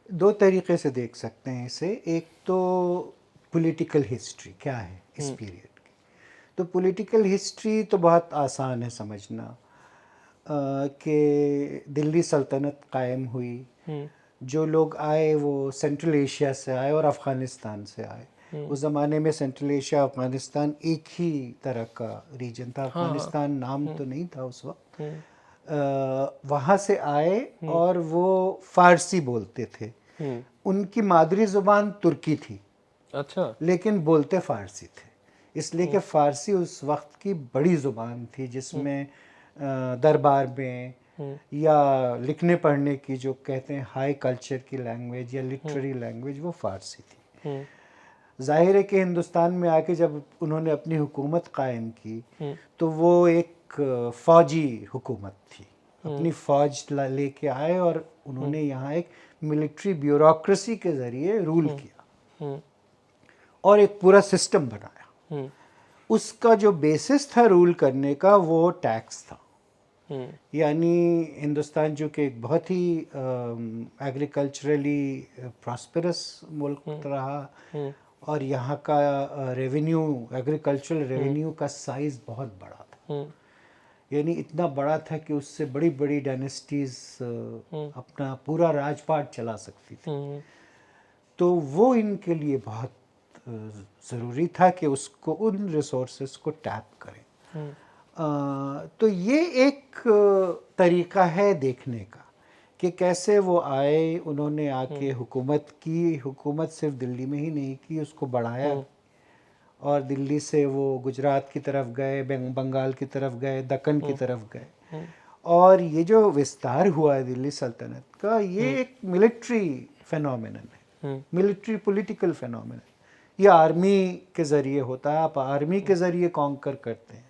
दो तरीके से देख सकते हैं इसे। एक तो पॉलिटिकल हिस्ट्री क्या है इस पीरियड की। तो पॉलिटिकल हिस्ट्री तो बहुत आसान है समझना कि दिल्ली सल्तनत कायम हुई, जो लोग आए वो सेंट्रल एशिया से आए और अफ़गानिस्तान से आए। उस ज़माने में सेंट्रल एशिया अफ़गानिस्तान एक ही तरह का रीजन था। हाँ हाँ। अफ़गानिस्तान नाम तो नहीं था उस वक्त। वहाँ से आए और वो फ़ारसी बोलते थे। उनकी मादरी ज़ुबान तुर्की थी, अच्छा। लेकिन बोलते फ़ारसी थे, इसलिए कि फ़ारसी उस वक्त की बड़ी ज़ुबान थी जिसमें दरबार में या लिखने पढ़ने की जो कहते हैं हाई कल्चर की लैंग्वेज या लिटरेरी लैंग्वेज वो फ़ारसी थी। ज़ाहिर है कि हिंदुस्तान में आके जब उन्होंने अपनी हुकूमत कायम की तो वो एक फ़ौजी हुकूमत थी। अपनी फ़ौज लेके आए और उन्होंने यहाँ एक मिलिट्री ब्यूरोक्रेसी के ज़रिए रूल किया और एक पूरा सिस्टम बनाया। उसका जो बेसिस था रूल करने का वो टैक्स था। यानी हिंदुस्तान जो कि एक बहुत ही एग्रीकल्चरली प्रॉस्पेरस मुल्क रहा और यहाँ का रेवेन्यू, एग्रीकल्चरल रेवेन्यू का साइज़ बहुत बड़ा था। यानी इतना बड़ा था कि उससे बड़ी बड़ी डायनेस्टीज़ अपना पूरा राजपाट चला सकती थी। तो वो इनके लिए बहुत ज़रूरी था कि उसको उन रिसोर्सेस को टैप करें। तो ये एक तरीका है देखने का कि कैसे वो आए, उन्होंने आके हुकूमत की। हुकूमत सिर्फ दिल्ली में ही नहीं की, उसको बढ़ाया और दिल्ली से वो गुजरात की तरफ गए, बंगाल की तरफ गए, दक्कन की तरफ गए। और ये जो विस्तार हुआ है दिल्ली सल्तनत का, ये एक मिलिट्री फेनोमेनन है, मिलिट्री पॉलिटिकल फेनोमेनन। ये आर्मी के ज़रिए होता है, आप आर्मी के ज़रिए कॉन्कर करते हैं।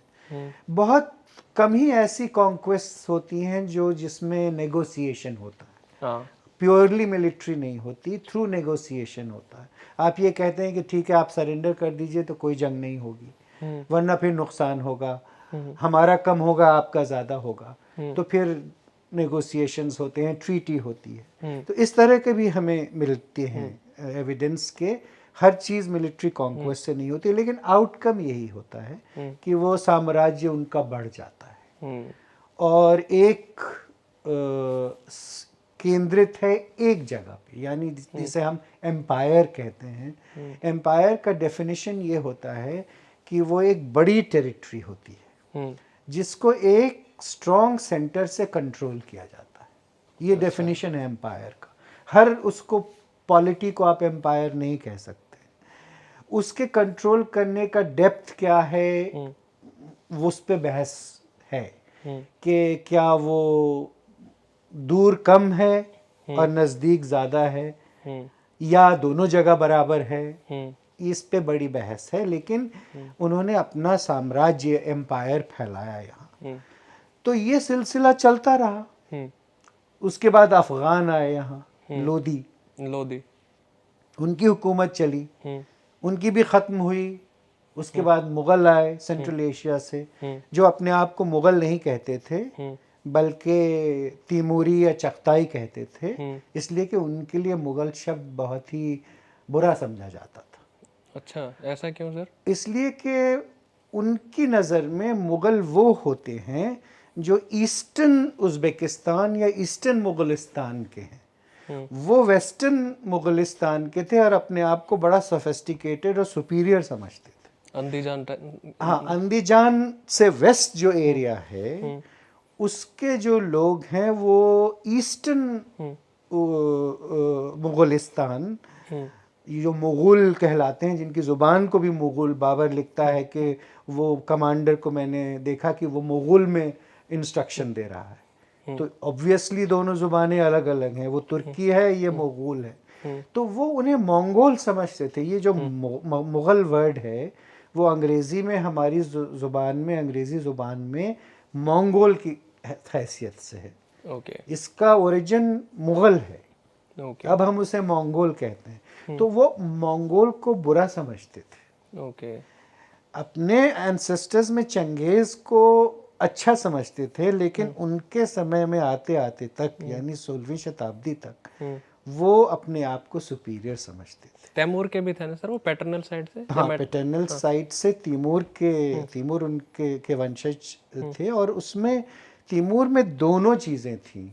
बहुत कम ही ऐसी कॉन्क्वेस्ट होती हैं जो जिसमें नेगोशिएशन होता है, प्योरली मिलिट्री नहीं होती, थ्रू नेगोशिएशन होता है। आप ये कहते हैं कि ठीक है आप सरेंडर कर दीजिए तो कोई जंग नहीं होगी, वरना फिर नुकसान होगा, हमारा कम होगा आपका ज़्यादा होगा, तो फिर नेगोशिएशंस होते हैं, ट्रीटी होती है। तो इस तरह के भी हमें मिलते हैं एविडेंस के। हर चीज़ मिलिट्री कॉन्क्वेस्ट से नहीं होती, लेकिन आउटकम यही होता है कि वो साम्राज्य उनका बढ़ जाता है और एक केंद्रित है एक जगह पे, यानी जिसे हम एम्पायर कहते हैं। एम्पायर का डेफिनेशन ये होता है कि वो एक बड़ी टेरिटरी होती है जिसको एक स्ट्रॉन्ग सेंटर से कंट्रोल किया जाता है। ये डेफिनेशन है एम्पायर का। हर उसको पॉलिटी को आप एम्पायर नहीं कह सकते। उसके कंट्रोल करने का डेप्थ क्या है वो उस पे बहस है कि क्या वो दूर कम है और नज़दीक ज़्यादा है या दोनों जगह बराबर है। इस पे बड़ी बहस है, लेकिन उन्होंने अपना साम्राज्य एम्पायर फैलाया यहाँ। तो ये सिलसिला चलता रहा। उसके बाद अफ़गान आए यहाँ, लोधी, उनकी हुकूमत चली, उनकी भी ख़त्म हुई। उसके बाद मुग़ल आए सेंट्रल एशिया से, जो अपने आप को मुग़ल नहीं कहते थे बल्कि तिमूरी या चगताई कहते थे, इसलिए कि उनके लिए मुग़ल शब्द बहुत ही बुरा समझा जाता था। अच्छा, ऐसा क्यों सर? इसलिए कि उनकी नज़र में मुग़ल वो होते हैं जो ईस्टर्न उज़्बेकिस्तान या ईस्टर्न मुग़लिस्तान के हैं। वो वेस्टर्न मुग़लिस्तान के थे और अपने आप को बड़ा सोफिस्टिकेटेड और सुपीरियर समझते थे। अंदीजान हाँ, अंदीजान से वेस्ट जो एरिया है उसके जो लोग हैं वो ईस्टर्न मुग़लिस्तान, ये जो मुग़ल कहलाते हैं, जिनकी ज़ुबान को भी मुग़ल, बाबर लिखता है कि वो कमांडर को मैंने देखा कि वो मुग़ल में इंस्ट्रक्शन दे रहा है। तो ऑब्वियसली दोनों ज़ुबानें अलग अलग हैं, वो तुर्की है, ये मुग़ल है। तो वो उन्हें मंगोल समझते थे। ये जो मुग़ल वर्ड है वो अंग्रेज़ी में, हमारी ज़ुबान में, अंग्रेज़ी ज़ुबान में मंगोल की हैसियत से है। इसका ओरिजिन मुग़ल है। अब हम उसे मंगोल कहते हैं। तो वो मंगोल को बुरा समझते थे। अपने एंसेस्टर्स में चंगेज़ को अच्छा समझते थे, लेकिन उनके समय में आते आते तक, यानी 16वीं शताब्दी तक, वो अपने आप को सुपीरियर समझते थे। तैमूर के भी थे ना सर, वो पैटर्नल साइड से? हाँ, पैटर्नल साइड से तैमूर उनके वंशज थे, और उसमें तैमूर में दोनों चीज़ें थी,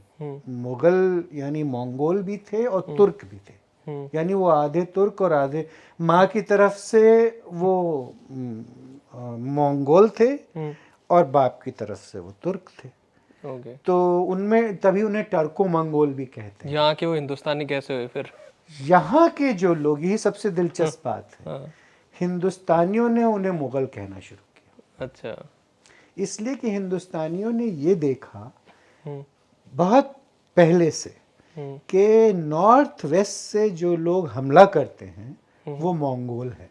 मुगल यानी मंगोल भी थे और तुर्क भी थे। यानी वो आधे तुर्क और आधे, माँ की तरफ से वो मंगोल थे और बाप की तरफ से वो तुर्क थे। ओके। तो उनमें तभी उन्हें टर्को मंगोल भी कहते हैं। यहाँ के वो हिंदुस्तानी कैसे हुए फिर? यहाँ के जो लोग, यही सबसे दिलचस्प बात है, हाँ। हिंदुस्तानियों ने उन्हें मुगल कहना शुरू किया। अच्छा। इसलिए कि हिंदुस्तानियों ने ये देखा बहुत पहले से कि नॉर्थ वेस्ट से जो लोग हमला करते हैं वो मंगोल है।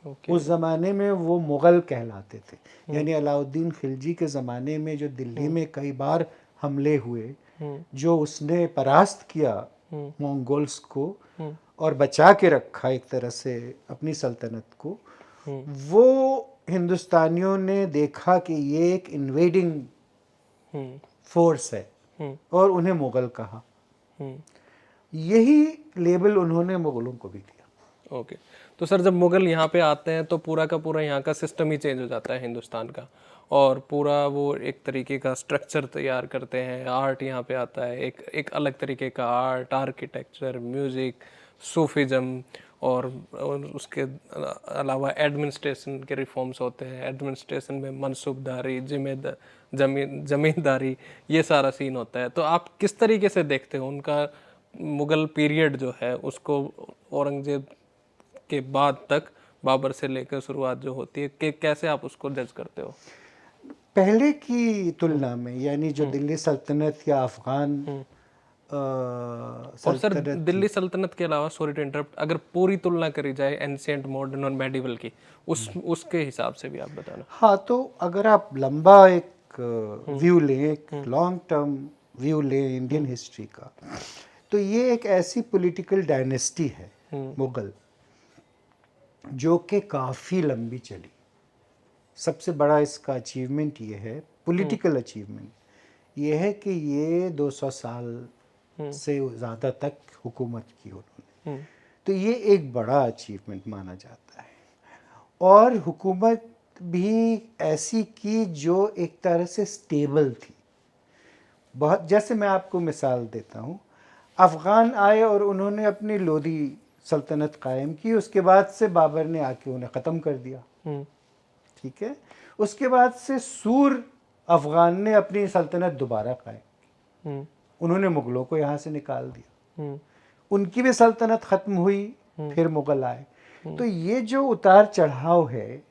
ओके। उस ज़माने में वो मुग़ल कहलाते थे। यानी अलाउद्दीन खिलजी के ज़माने में जो दिल्ली में कई बार हमले हुए, जो उसने परास्त किया मंगोल्स को और बचा के रखा एक तरह से अपनी सल्तनत को, वो हिंदुस्तानियों ने देखा कि ये एक इन्वेडिंग फोर्स है और उन्हें मुग़ल कहा। यही लेबल उन्होंने मुग़लों को भी दिया। ओके। तो सर जब मुग़ल यहाँ पे आते हैं तो पूरा का पूरा यहाँ का सिस्टम ही चेंज हो जाता है हिंदुस्तान का, और पूरा वो एक तरीके का स्ट्रक्चर तैयार करते हैं। आर्ट यहाँ पे आता है, एक अलग तरीके का आर्ट, आर्किटेक्चर, म्यूज़िक, सूफिज़म, और उसके अलावा एडमिनिस्ट्रेशन के रिफॉर्म्स होते हैं। एडमिनिस्ट्रेशन में मनसूबदारी, ज़मींदारी, ये सारा सीन होता है। तो आप किस तरीके से देखते हो उनका मुग़ल पीरियड जो है उसको, औरंगज़ेब के बाद तक, बाबर से लेकर शुरुआत जो होती है, कि कैसे आप उसको जज करते हो? पहले की तुलना में, यानी जो दिल्ली सल्तनत या अफगान और सर दिल्ली सल्तनत के अलावा, सॉरी टू इंटरप्ट, अगर पूरी तुलना करी जाए एंशिएंट, मॉडर्न और मेडिवल की, उसके हिसाब से भी आप बताना। हाँ, तो अगर आप लंबा एक व्यू लें, एक लॉन्ग टर्म व्यू लें इंडियन हिस्ट्री का, तो ये एक ऐसी पॉलिटिकल डायनेस्टी है मुग़ल जो कि काफ़ी लंबी चली। सबसे बड़ा इसका अचीवमेंट ये है, पॉलिटिकल अचीवमेंट ये है कि ये 200 साल से ज़्यादा तक हुकूमत की उन्होंने। तो ये एक बड़ा अचीवमेंट माना जाता है। और हुकूमत भी ऐसी की जो एक तरह से स्टेबल थी। बहुत, जैसे मैं आपको मिसाल देता हूँ, अफ़गान आए और उन्होंने अपनी लोधी सल्तनत कायम की, उसके बाद से बाबर ने आके उन्हें ख़त्म कर दिया। ठीक है। उसके बाद से सूर अफ़गान ने अपनी सल्तनत दोबारा कायम की, उन्होंने मुग़लों को यहाँ से निकाल दिया, उनकी भी सल्तनत ख़त्म हुई, फिर मुग़ल आए। तो ये जो उतार चढ़ाव है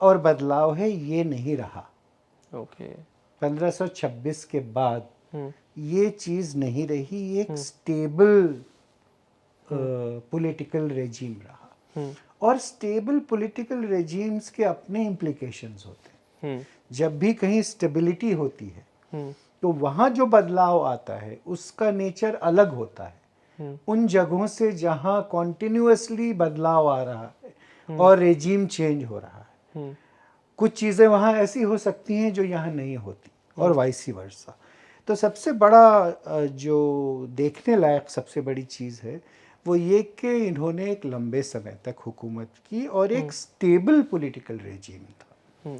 और बदलाव है, ये नहीं रहा। ओके। 1526 के बाद ये चीज़ नहीं रही, एक स्टेबल पॉलिटिकल रेजिम रहा। और स्टेबल पॉलिटिकल रेजिम्स के अपने इम्प्लिकेशंस होते हैं। जब भी कहीं स्टेबिलिटी होती है तो वहाँ जो बदलाव आता है उसका नेचर अलग होता है उन जगहों से जहाँ कॉन्टिन्यूसली बदलाव आ रहा है और रेजिम चेंज हो रहा है। कुछ चीज़ें वहाँ ऐसी हो सकती हैं जो यहाँ नहीं होती, और वाइसी वर्सा। तो सबसे बड़ा जो देखने लायक सबसे बड़ी चीज़ है वो ये कि इन्होंने एक लंबे समय तक हुकूमत की और एक स्टेबल पॉलिटिकल रेजिम था।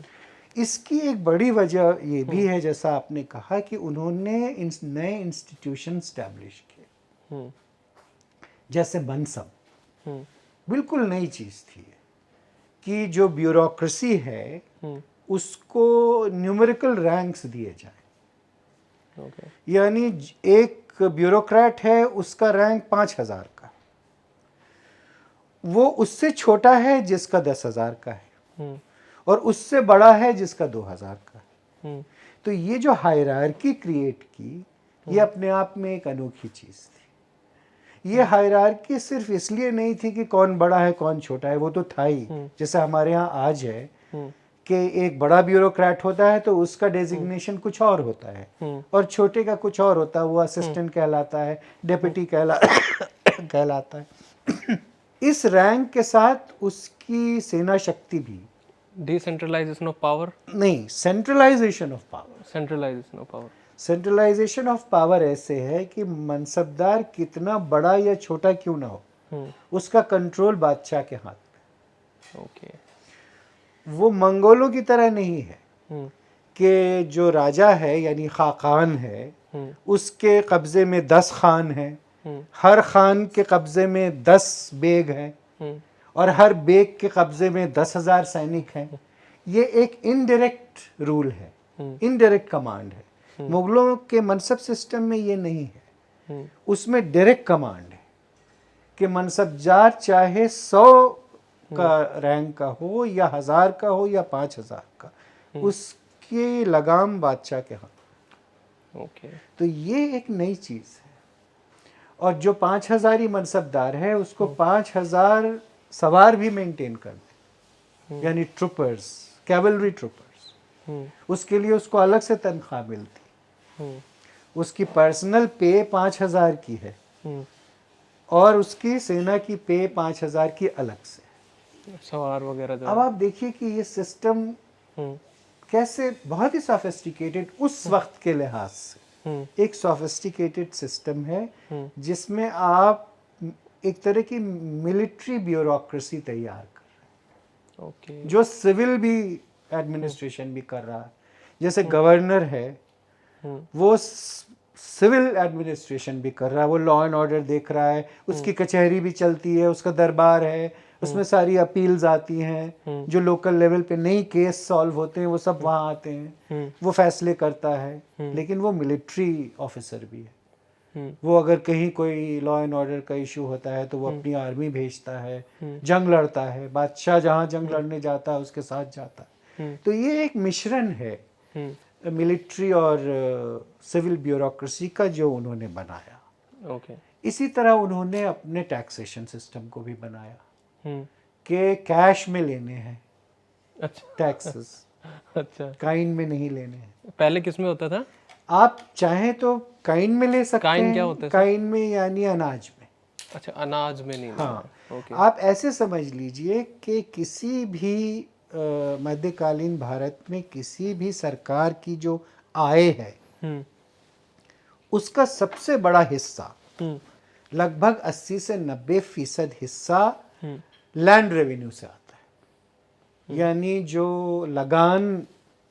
इसकी एक बड़ी वजह ये भी है, जैसा आपने कहा, कि उन्होंने नए इंस्टीट्यूशन स्टैब्लिश किए, जैसे बनसब, बिल्कुल नई चीज़ थी कि जो ब्यूरोक्रेसी है उसको न्यूमेरिकल रैंक्स दिए जाए। यानी एक ब्यूरोक्रेट है, उसका रैंक 5000 का, वो उससे छोटा है जिसका 10,000 का है, और उससे बड़ा है जिसका 2000 का है। तो ये जो हायरार्की क्रिएट की, ये अपने आप में एक अनोखी चीज़ थी। ये हायरार्की सिर्फ इसलिए नहीं थी कि कौन बड़ा है कौन छोटा है, वो तो था ही। जैसे हमारे यहाँ आज है कि एक बड़ा ब्यूरोक्रेट होता है तो उसका डेजिग्नेशन कुछ और होता है और छोटे का कुछ और होता है, वो असिस्टेंट कहलाता है, डेप्यूटी कहलाता है। इस रैंक के साथ उसकी सेना शक्ति भी, डिसेंट्रलाइजेशन ऑफ पावर नहीं, centralisation of power, centralisation of power, centralisation of power ऐसे है कि मनसबदार कितना बड़ा या छोटा क्यों ना हो, उसका कंट्रोल बादशाह के हाथ में। ओके। वो मंगोलों की तरह नहीं है कि जो राजा है यानी खाकान है उसके कब्जे में 10 खान हैं, हर खान के कब्जे में 10 बेग हैं और हर बेग के कब्जे में 10,000 सैनिक हैं। ये एक इनडायरेक्ट रूल है, इनडायरेक्ट कमांड है। मुगलों के मनसब सिस्टम में ये नहीं है, उसमें डायरेक्ट कमांड है कि मनसबजार चाहे 100 का रैंक का हो या 1000 का हो या 5000 का, उसकी लगाम बादशाह के हाथ। ओके। तो ये एक नई चीज है। और जो 5000 ही मनसबदार है उसको 5000 सवार भी मेंटेन कर दे, यानी ट्रूपर्स, कैवलरी ट्रूपर्स, उसके लिए उसको अलग से तनख्वाह मिलती, उसकी पर्सनल पे 5000 की है और उसकी सेना की पे 5000 की अलग से। सवार वगैरह जो अब आप देखिए कि ये सिस्टम कैसे बहुत ही सोफिस्टिकेटेड उस वक्त के लिहाज से एक सोफिस्टिकेटेड सिस्टम है जिसमें आप एक तरह की मिलिट्री ब्यूरोक्रेसी तैयार कर रहे हैं। ओके। जो सिविल भी एडमिनिस्ट्रेशन भी कर रहा है, जैसे गवर्नर है वो सिविल एडमिनिस्ट्रेशन भी कर रहा है, वो लॉ एंड ऑर्डर देख रहा है, उसकी कचहरी भी चलती है, उसका दरबार है, उसमें सारी अपील्स आती हैं, जो लोकल लेवल पे नई केस सॉल्व होते हैं वो सब वहाँ आते हैं, वो फैसले करता है। लेकिन वो मिलिट्री ऑफिसर भी है, वो अगर कहीं कोई लॉ एंड ऑर्डर का इशू होता है तो वो अपनी आर्मी भेजता है, जंग लड़ता है, बादशाह जहाँ जंग लड़ने जाता है उसके साथ जाता है। तो ये एक मिश्रण है मिलिट्री और सिविल ब्यूरोक्रेसी का जो उन्होंने बनाया। ओके। इसी तरह उन्होंने अपने टैक्सेशन सिस्टम को भी बनाया कि कैश में लेने हैं अच्छा। टैक्सेस, अच्छा। काइन में नहीं लेने हैं। पहले किस में होता था? आप चाहें तो काइन में ले सकते काइन हैं। क्या होता है? काइन में यानी अनाज में। अच्छा, अनाज में नहीं। हाँ, ओके। आप ऐसे समझ लीजिए कि किसी भी मध्यकालीन भारत में किसी भी सरकार की जो आय है उसका सबसे बड़ा हिस्सा, लगभग 80 से 90% हिस्सा लैंड रेवेन्यू से आता है। यानी जो लगान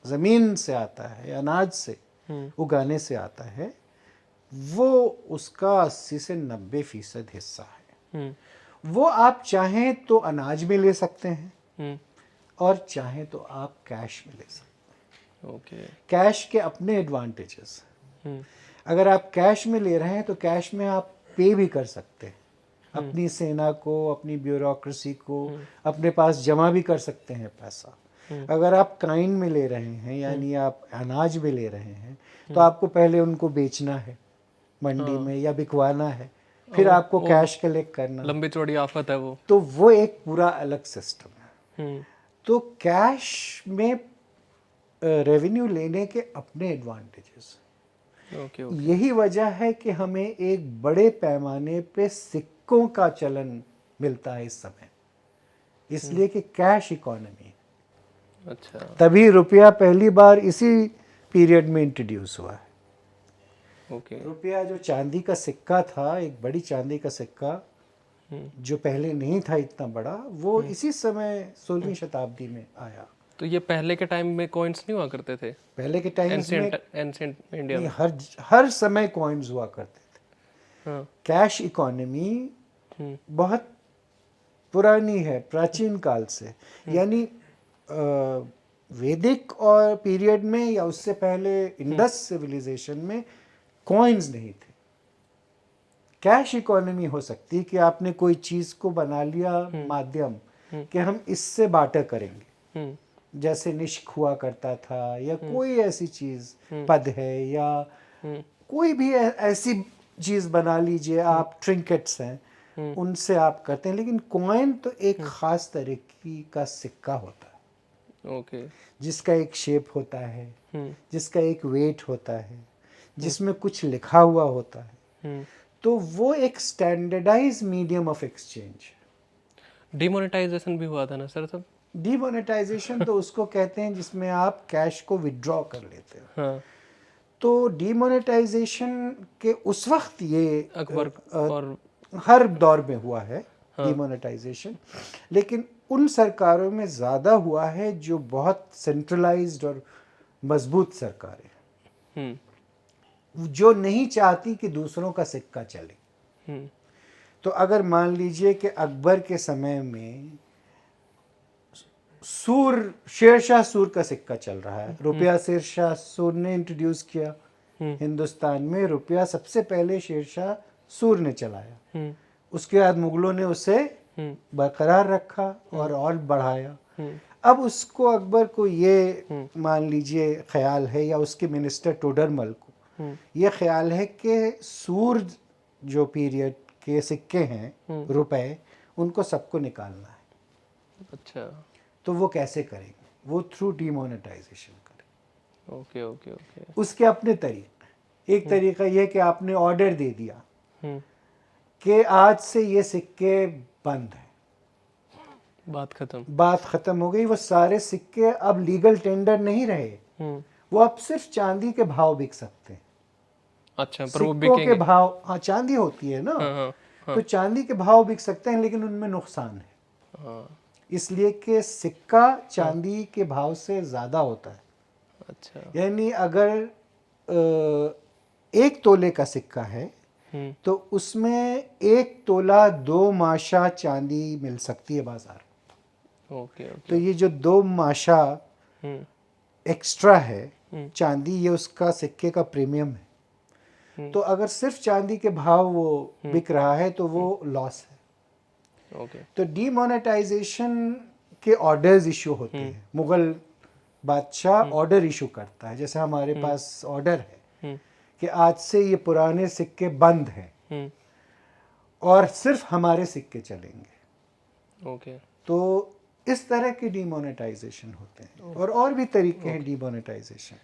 जमीन से आता है, अनाज से उगाने से आता है, वो उसका 80 से 90% हिस्सा है। वो आप चाहें तो अनाज में ले सकते हैं और चाहें तो आप कैश में ले सकते हैं। ओके। कैश के अपने एडवांटेजेस, अगर आप कैश में ले रहे हैं तो कैश में आप पे भी कर सकते हैं अपनी सेना को, अपनी ब्यूरोक्रेसी को, अपने पास जमा भी कर सकते हैं पैसा। अगर आप काइन में ले रहे हैं यानी आप अनाज में ले रहे हैं तो आपको पहले उनको बेचना है मंडी में या बिकवाना है, फिर आपको कैश कलेक्ट करना, लंबी चौड़ी आफत है वो। तो वो एक पूरा अलग सिस्टम है। तो कैश में रेवेन्यू लेने के अपने एडवांटेजेस। ओके। यही वजह है कि हमें एक बड़े पैमाने पे सिक्कों का चलन मिलता है इस समय, इसलिए कि कैश इकोनॉमी। अच्छा। तभी रुपया पहली बार इसी पीरियड में इंट्रोड्यूस हुआ है। ओके। रुपया जो चांदी का सिक्का था, एक बड़ी चांदी का सिक्का जो पहले नहीं था इतना बड़ा, वो इसी समय 16वीं शताब्दी में आया। तो ये पहले के टाइम में कॉइन्स नहीं हुआ करते थे? पहले के टाइम में एंशिएंट इंडिया में हर समय कॉइन्स हुआ करते थे। हाँ। कैश इकोनॉमी बहुत पुरानी है, प्राचीन काल से, यानी वैदिक और पीरियड में या उससे पहले इंडस सिविलाइजेशन में कॉइन्स नहीं थे। कैश इकोनॉमी हो सकती है कि आपने कोई चीज को बना लिया माध्यम कि हम इससे बार्टर करेंगे, जैसे निष्क हुआ करता था, या कोई ऐसी चीज, पद है या कोई भी ऐसी चीज बना लीजिए आप, ट्रिंकेट्स हैं, उनसे आप करते हैं। लेकिन कॉइन तो एक खास तरीके का सिक्का होता है। ओके। जिसका एक शेप होता है, जिसका एक वेट होता है, जिसमें कुछ लिखा हुआ होता है। तो वो एक standardise medium of exchange. Demonetisation भी हुआ था ना सर तब? डिमोनेटाइजेशन तो उसको कहते हैं जिसमें आप कैश को विड्रॉ कर लेते हो। हाँ। तो डीमोनेटाइजेशन के उस वक्त ये अकबर और हर दौर में हुआ है डीमोनेटाइजेशन, लेकिन उन सरकारों में ज़्यादा हुआ है जो बहुत सेंट्रलाइज्ड और मजबूत सरकारें, जो नहीं चाहती कि दूसरों का सिक्का चले। तो अगर मान लीजिए कि अकबर के समय में शेरशाह सूर का सिक्का चल रहा है, रुपया शेरशाह सूर ने इंट्रोड्यूस किया हिंदुस्तान में, रुपया सबसे पहले शेरशाह सूर ने चलाया, उसके बाद मुगलों ने उसे बरकरार रखा और बढ़ाया। अब उसको अकबर को ये मान लीजिए ख्याल है, या उसके मिनिस्टर टोडरमल को ये ख्याल है कि सूर जो पीरियड के सिक्के हैं रुपए, उनको सबको निकालना है। अच्छा, तो वो कैसे करेंगे? वो थ्रू डीमोनेटाइजेशन करें। Okay okay okay. उसके अपने तरीके, एक तरीका ये कि आपने ऑर्डर दे दिया कि आज से ये सिक्के बंद हैं, बात खत्म हो गई। वो सारे सिक्के अब लीगल टेंडर नहीं रहे, वो अब सिर्फ चांदी के भाव बिक सकते हैं। अच्छा, पर वो सिक्कों के भाव, हाँ चांदी होती है ना, तो चांदी के भाव बिक सकते हैं, लेकिन उनमें नुकसान है, इसलिए कि सिक्का चांदी के भाव से ज़्यादा होता है। अच्छा, यानी अगर 1 तोले का सिक्का है तो उसमें 1 तोला 2 माशा चांदी मिल सकती है बाजार। Okay okay. तो ये जो 2 माशा एक्स्ट्रा है चांदी, ये उसका सिक्के का प्रीमियम है। तो अगर सिर्फ चांदी के भाव वो बिक रहा है तो वो लॉस है। ओके। तो डीमोनेटाइजेशन के ऑर्डर्स इशू होते हैं। मुगल बादशाह ऑर्डर इशू करता है, जैसे हमारे पास ऑर्डर है कि आज से ये पुराने सिक्के बंद हैं और सिर्फ हमारे सिक्के चलेंगे। ओके। तो इस तरह के डीमोनेटाइजेशन होते हैं, और भी तरीके हैं डीमोनेटाइजेशन।